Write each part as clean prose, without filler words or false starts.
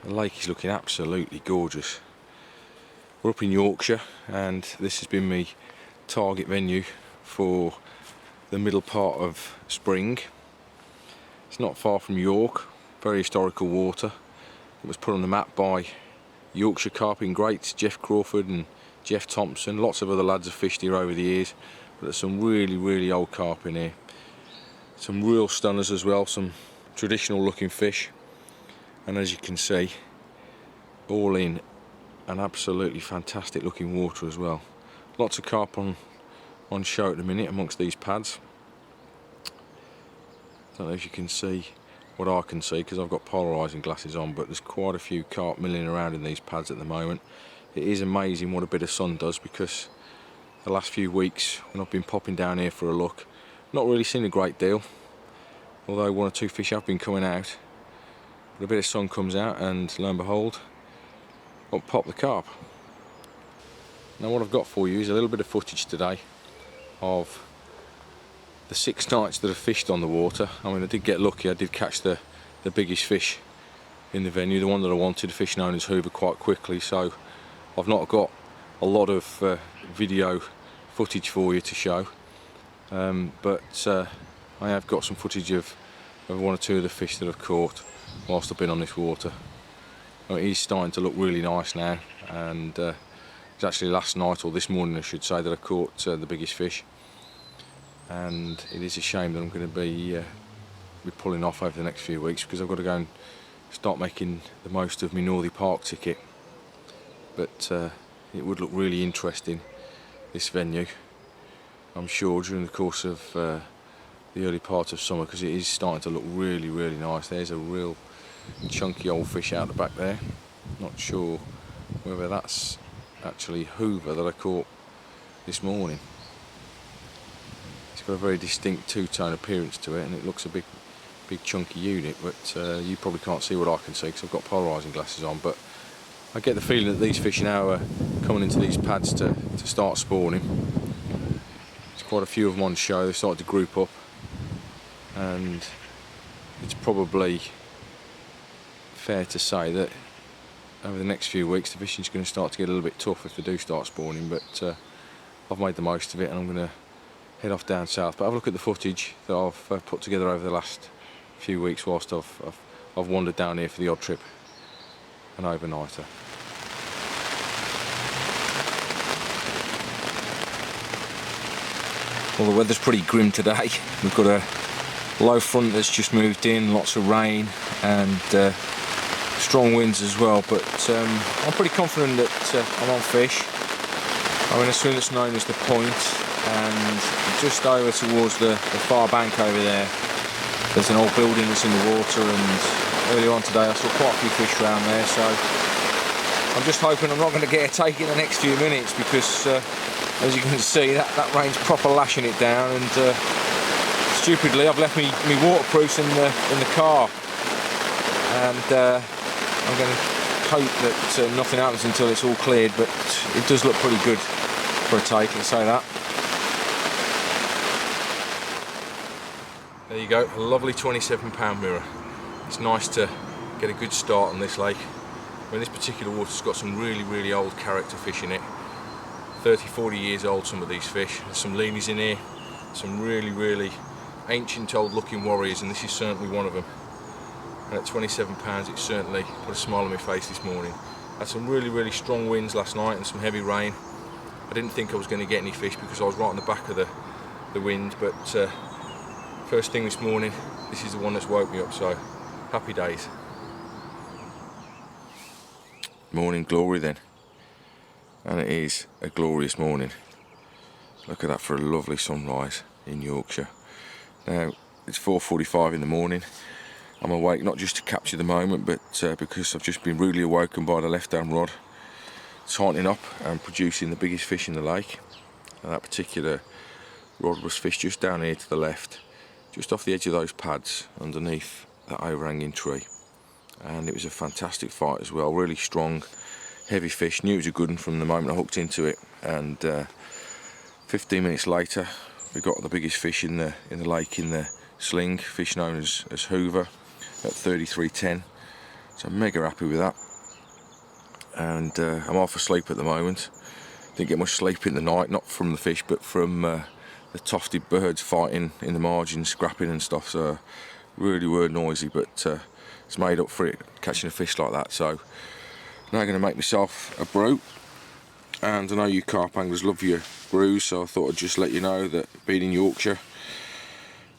The lake is looking absolutely gorgeous. We're up in Yorkshire and this has been my target venue for the middle part of spring. It's not far from York, very historical water. It was put on the map by Yorkshire CARP greats Jeff Crawford and Jeff Thompson. Lots of other lads have fished here over the years, but there's some really old carp in here. Some real stunners as well, some traditional looking fish, and as you can see, all in an absolutely fantastic looking water as well. Lots of carp on show at the minute amongst these pads. Don't know if you can see what I can see because I've got polarising glasses on, but there's quite a few carp milling around in these pads at the moment. It is amazing what a bit of sun does, because the last few weeks when I've been popping down here for a look, not really seen a great deal, although one or two fish have been coming out. But a bit of sun comes out and lo and behold, up pop the carp. Now what I've got for you is a little bit of footage today of the 6 nights that I've fished on the water. I mean, I did get lucky, I did catch the biggest fish in the venue, the one that I wanted, a fish known as Hoover, quite quickly, so I've not got a lot of video footage for you to show, but I have got some footage of one or two of the fish that I've caught whilst I've been on this water. It is starting to look really nice now, and it's actually last night, or this morning I should say, that I caught the biggest fish, and it is a shame that I'm going to be pulling off over the next few weeks, because I've got to go and start making the most of my Northey Park ticket. But it would look really interesting, this venue, I'm sure, during the course of the early part of summer, because it is starting to look really nice. There's a real chunky old fish out the back there. Not sure whether that's actually Hoover that I caught this morning. It's got a very distinct two-tone appearance to it, and it looks a big chunky unit, but you probably can't see what I can see because I've got polarising glasses on. But I get the feeling that these fish now are coming into these pads to start spawning. There's quite a few of them on show. They've started to group up, and it's probably fair to say that over the next few weeks the fishing's going to start to get a little bit tough if they do start spawning, but I've made the most of it, and I'm going to head off down south. But have a look at the footage that I've put together over the last few weeks whilst I've wandered down here for the odd trip, an overnighter. Well, the weather's pretty grim today. We've got a low front that's just moved in, lots of rain and strong winds as well, but I'm pretty confident that I'm on fish. I'm in a swim that's known as the Point, and just over towards the far bank over there, there's an old building that's in the water, and earlier on today I saw quite a few fish around there, so I'm just hoping I'm not going to get a take in the next few minutes, because as you can see, that rain's proper lashing it down, and stupidly I've left me waterproofs in the car, and I'm going to hope that nothing happens until it's all cleared, but it does look pretty good for a take, let's say that. There you go, a lovely 27-pound mirror. It's nice to get a good start on this lake. I mean, this particular water's got some really old character fish in it. 30-40 years old, some of these fish. There's some leanies in here, some really ancient old looking warriors, and this is certainly one of them. And at 27 pounds, it certainly put a smile on my face this morning. Had some really strong winds last night and some heavy rain. I didn't think I was going to get any fish because I was right on the back of the wind, but first thing this morning, this is the one that's woke me up, so happy days. Morning glory then, and it is a glorious morning. Look at that for a lovely sunrise in Yorkshire. Now it's 4:45 in the morning. I'm awake not just to capture the moment, but because I've just been rudely awoken by the left-hand rod tightening up and producing the biggest fish in the lake. And that particular rod was fished just down here to the left, just off the edge of those pads underneath that overhanging tree. And it was a fantastic fight as well, really strong, heavy fish. Knew it was a good one from the moment I hooked into it, and 15 minutes later we got the biggest fish in the lake in the sling, fish known as Hoover, at 33.10. So I'm mega happy with that. And I'm half asleep at the moment. Didn't get much sleep in the night, not from the fish but from the tufted birds fighting in the margins, scrapping and stuff. So really were noisy, but it's made up for it catching a fish like that. So now I'm going to make myself a brew, and I know you carp anglers love your brews, so I thought I'd just let you know that being in Yorkshire,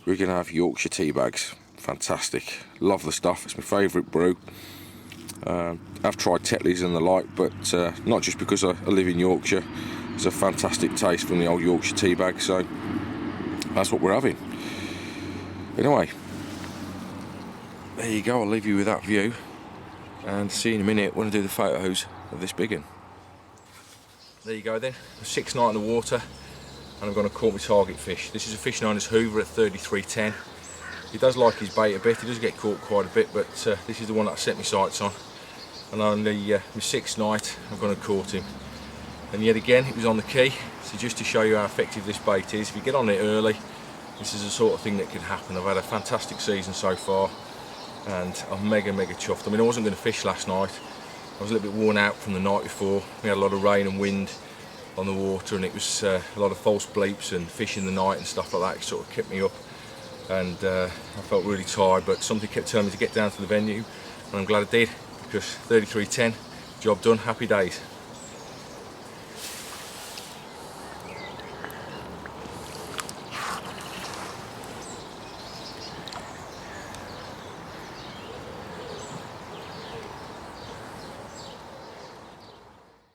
we're going to have Yorkshire tea bags. Fantastic, love the stuff, it's my favourite brew. I've tried Tetleys and the like, but not just because I live in Yorkshire. It's a fantastic taste from the old Yorkshire tea bag, so that's what we're having. Anyway, there you go, I'll leave you with that view, and see you in a minute when I do the photos of this big one. There you go then, a 6 night in the water, and I'm going to caught my target fish. This is a fish known as Hoover at 3310. He does like his bait a bit, he does get caught quite a bit, but this is the one that I set my sights on. And on my 6th night, I've gone and caught him. And yet again, it was on the key. So just to show you how effective this bait is, if you get on it early, this is the sort of thing that can happen. I've had a fantastic season so far, and I'm mega chuffed. I mean, I wasn't going to fish last night. I was a little bit worn out from the night before. We had a lot of rain and wind on the water, and it was a lot of false bleeps and fish in the night and stuff like that. It sort of kept me up. And I felt really tired, but something kept telling me to get down to the venue, and I'm glad I did, because 33:10, job done, happy days.